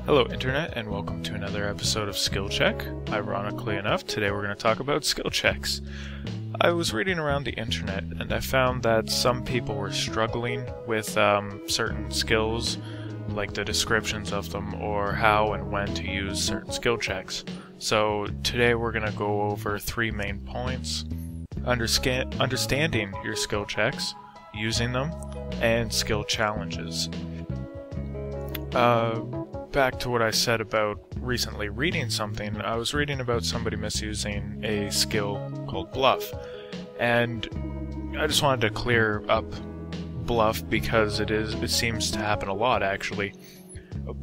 Hello Internet, and welcome to another episode of Skill Check. Ironically enough, today we're going to talk about skill checks. I was reading around the internet and I found that some people were struggling with certain skills, like the descriptions of them or how and when to use certain skill checks. So today we're going to go over three main points: understanding your skill checks, using them, and skill challenges. Back to what I said about recently reading something. I was reading about somebody misusing a skill called bluff, and I just wanted to clear up bluff because it seems to happen a lot actually.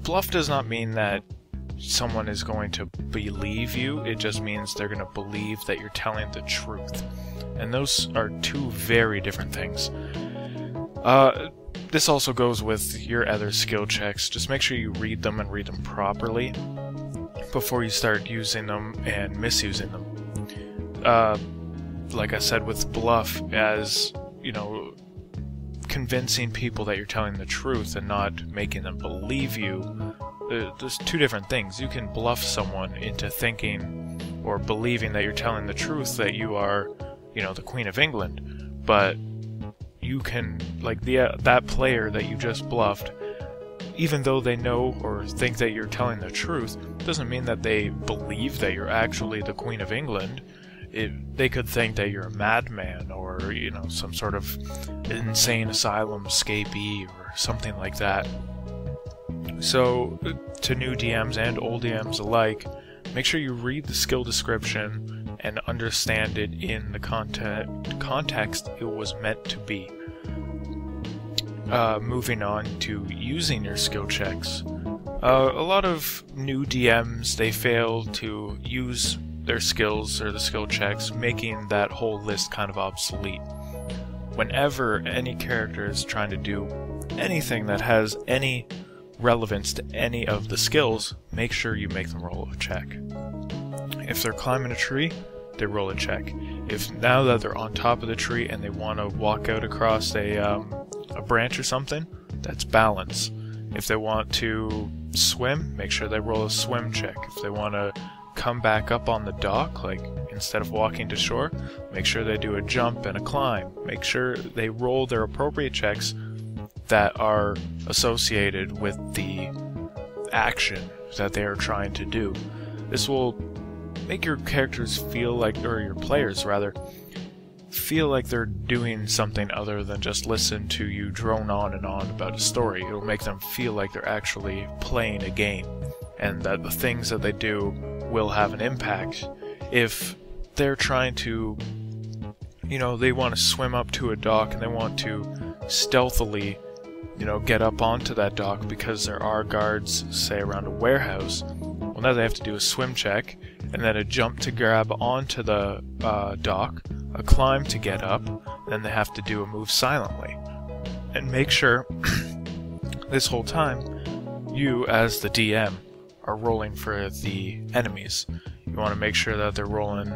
Bluff does not mean that someone is going to believe you, it just means they're going to believe that you're telling the truth. And those are two very different things. This also goes with your other skill checks. Just make sure you read them and read them properly before you start using them and misusing them. Like I said with bluff, as you know, convincing people that you're telling the truth and not making them believe you. There's two different things. You can bluff someone into thinking or believing that you're telling the truth, that you are, you know, the Queen of England, but you can, like that player that you just bluffed, even though they know or think that you're telling the truth, doesn't mean that they believe that you're actually the Queen of England. They could think that you're a madman or, you know, some sort of insane asylum escapee or something like that. So, to new DMs and old DMs alike, make sure you read the skill description and understand it in the context it was meant to be. Moving on to using your skill checks. A lot of new DMs, they fail to use their skills or the skill checks, making that whole list kind of obsolete. Whenever any character is trying to do anything that has any relevance to any of the skills, make sure you make them roll a check. If they're climbing a tree, they roll a check. If now that they're on top of the tree and they want to walk out across a branch or something, that's balance. If they want to swim, make sure they roll a swim check. If they want to come back up on the dock, like instead of walking to shore, make sure they do a jump and a climb. Make sure they roll their appropriate checks that are associated with the action that they are trying to do. This will make your characters feel like, or your players rather, feel like they're doing something other than just listen to you drone on and on about a story. It'll make them feel like they're actually playing a game, and that the things that they do will have an impact. If they're trying to, you know, they want to swim up to a dock and they want to stealthily, you know, get up onto that dock because there are guards, say, around a warehouse, well, now they have to do a swim check, and then a jump to grab onto the dock, a climb to get up, then they have to do a move silently. And make sure, this whole time, you, as the DM, are rolling for the enemies. You want to make sure that they're rolling,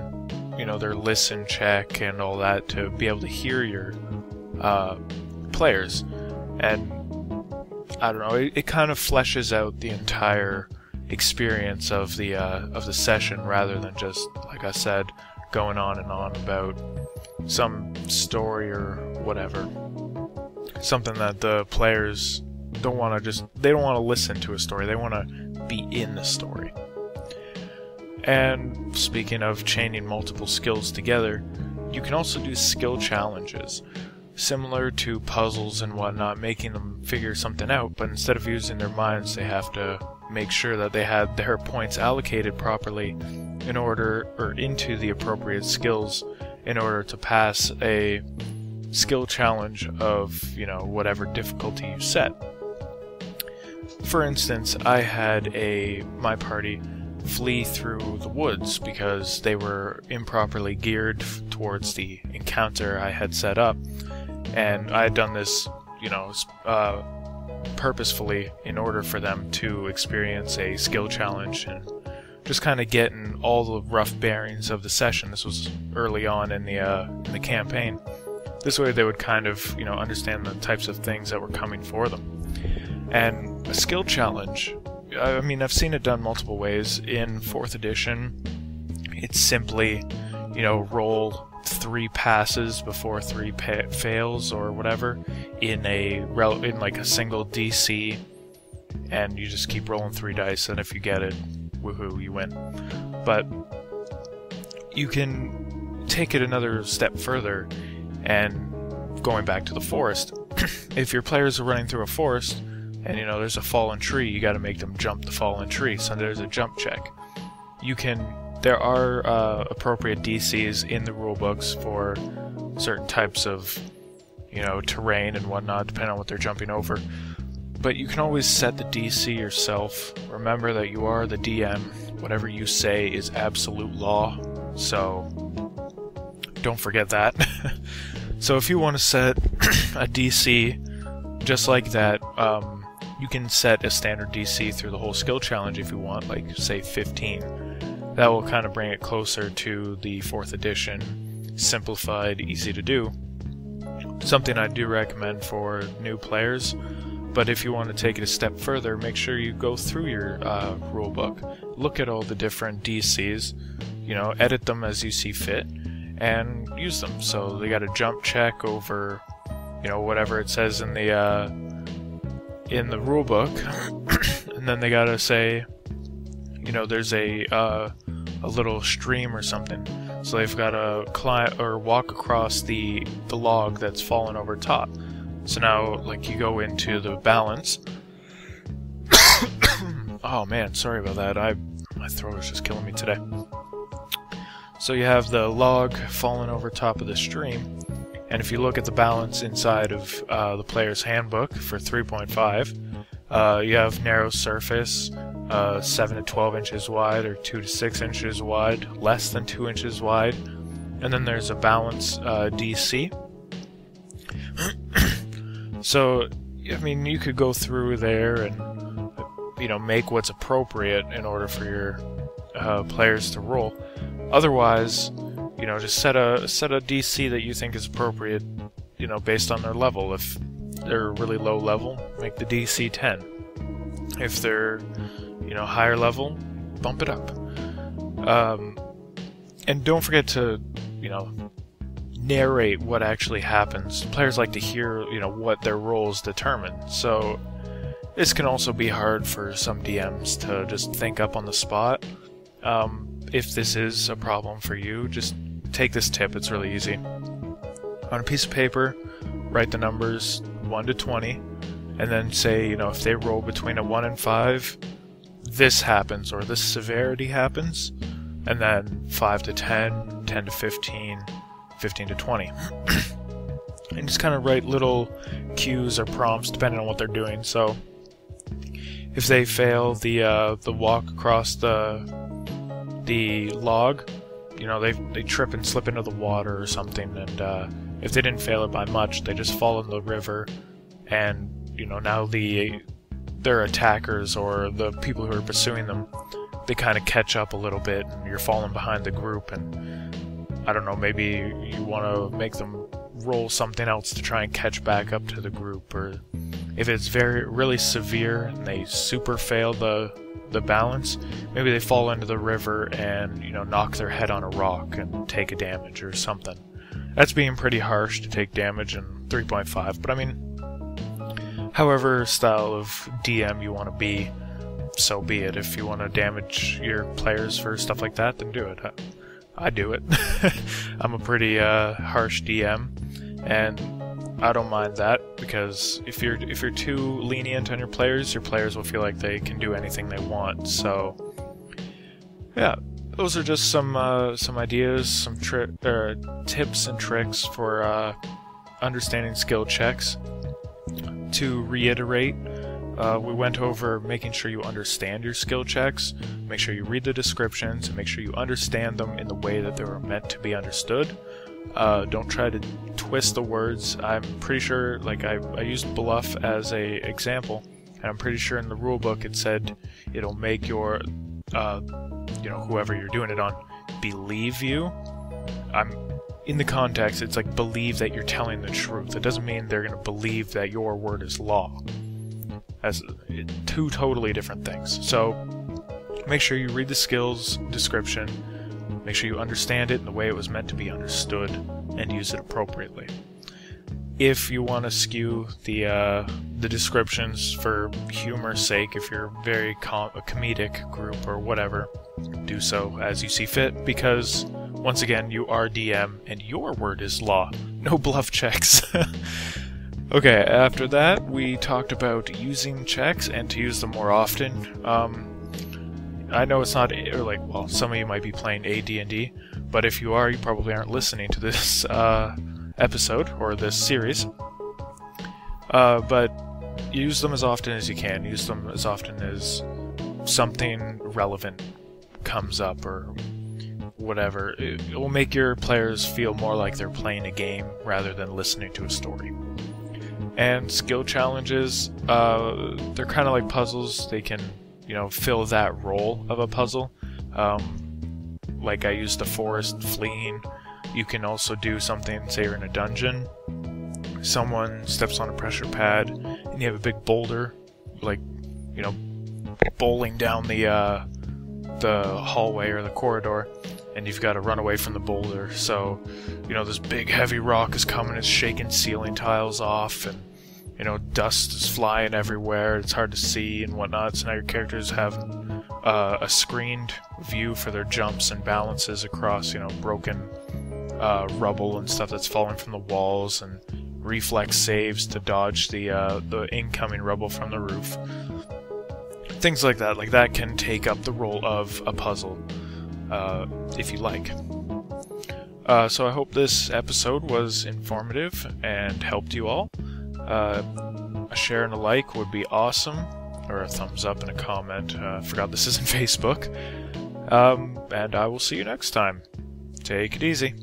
you know, their listen check and all that to be able to hear your players. And I don't know, it kind of fleshes out the entire experience of the session, rather than just, like I said, going on and on about some story or whatever. Something that the players don't want to they don't want to listen to a story, they want to be in the story. And speaking of chaining multiple skills together, you can also do skill challenges. Similar to puzzles and whatnot, making them figure something out, but instead of using their minds, they have to make sure that they had their points allocated properly in order, or into the appropriate skills, in order to pass a skill challenge of, you know, whatever difficulty you set. For instance, I had my party flee through the woods because they were improperly geared towards the encounter I had set up. And I had done this, you know, purposefully in order for them to experience a skill challenge and just kind of getting all the rough bearings of the session. This was early on in the campaign. This way they would kind of, you know, understand the types of things that were coming for them. And a skill challenge I mean, I've seen it done multiple ways. In 4th edition, it's simply, you know, roll 3 passes before 3 fails or whatever in like a single DC, and you just keep rolling 3 dice, and if you get it, woohoo, you win. But you can take it another step further, and going back to the forest, if your players are running through a forest, and you know there's a fallen tree, you got to make them jump the fallen tree, so there's a jump check. There are appropriate DCs in the rulebooks for certain types of, you know, terrain and whatnot, depending on what they're jumping over. But you can always set the DC yourself. Remember that you are the DM. Whatever you say is absolute law, so don't forget that. So if you want to set a DC just like that, you can set a standard DC through the whole skill challenge if you want, like say 15. That will kind of bring it closer to the 4th edition, simplified, easy to do. Something I do recommend for new players, but if you want to take it a step further, make sure you go through your rulebook, look at all the different DCs, you know, edit them as you see fit, and use them. So they got a jump check over, you know, whatever it says in the rulebook, and then they gotta say, you know, there's a little stream or something, so they've got to climb or walk across the log that's fallen over top. So now, like, you go into the balance. Oh man, sorry about that. My throat is just killing me today. So you have the log fallen over top of the stream, and if you look at the balance inside of the player's handbook for 3.5, you have narrow surface, 7 to 12 inches wide, or 2 to 6 inches wide, less than 2 inches wide, and then there's a balance DC. So, I mean, you could go through there and, you know, make what's appropriate in order for your players to roll. Otherwise, you know, just set a DC that you think is appropriate, you know, based on their level. If they're really low level, make the DC 10. If they're, you know, higher level, bump it up. And don't forget to, you know, narrate what actually happens. Players like to hear, you know, what their roles determine. So this can also be hard for some DMs to just think up on the spot. If this is a problem for you, just take this tip. It's really easy. On a piece of paper, write the numbers 1 to 20, and then say, you know, if they roll between a 1 and 5, this happens, or this severity happens, and then 5 to 10, 10 to 15, 15 to 20. And just kind of write little cues or prompts depending on what they're doing. So if they fail the walk across the log, you know, they trip and slip into the water or something, and if they didn't fail it by much, they just fall in the river, and you know, now their attackers or the people who are pursuing them, they kind of catch up a little bit, and you're falling behind the group, and I don't know, maybe you want to make them roll something else to try and catch back up to the group. Or if it's really severe and they super fail the balance, maybe they fall into the river and, you know, knock their head on a rock and take a damage or something. That's being pretty harsh to take damage in 3.5, but I mean, however style of DM you want to be, so be it. If you want to damage your players for stuff like that, then do it. I do it. I'm a pretty harsh DM, and I don't mind that, because if you're too lenient on your players will feel like they can do anything they want. So yeah, those are just some ideas, some tips and tricks for understanding skill checks. To reiterate, we went over making sure you understand your skill checks, make sure you read the descriptions, and make sure you understand them in the way that they were meant to be understood. Don't try to twist the words. I'm pretty sure, like, I used bluff as a example, and I'm pretty sure in the rulebook it said it'll make your, you know, whoever you're doing it on, believe you. In the context, it's like believe that you're telling the truth. It doesn't mean they're going to believe that your word is law. as two totally different things. So make sure you read the skills description, make sure you understand it in the way it was meant to be understood, and use it appropriately. If you want to skew the descriptions for humor's sake, if you're a very comedic group or whatever, do so as you see fit, because once again, you are DM and your word is law. No bluff checks. Okay, after that, we talked about using checks and to use them more often. I know it's not, or like, well, some of you might be playing AD&D, but if you are, you probably aren't listening to this episode or this series. But use them as often as you can. Use them as often as something relevant comes up or whatever. It will make your players feel more like they're playing a game rather than listening to a story. And skill challenges, they're kind of like puzzles. They can, fill that role of a puzzle. Like I used the forest fleeing. You can also do something, say you're in a dungeon, someone steps on a pressure pad, and you have a big boulder, like, bowling down the hallway or the corridor, and you've got to run away from the boulder. So, this big heavy rock is coming, it's shaking ceiling tiles off, and, dust is flying everywhere, it's hard to see and whatnot, so now your characters have a screened view for their jumps and balances across, broken rubble and stuff that's falling from the walls, and reflex saves to dodge the incoming rubble from the roof. Things like that can take up the role of a puzzle, if you like. So I hope this episode was informative and helped you all. A share and a like would be awesome, or a thumbs up and a comment. Forgot this isn't Facebook. And I will see you next time. Take it easy.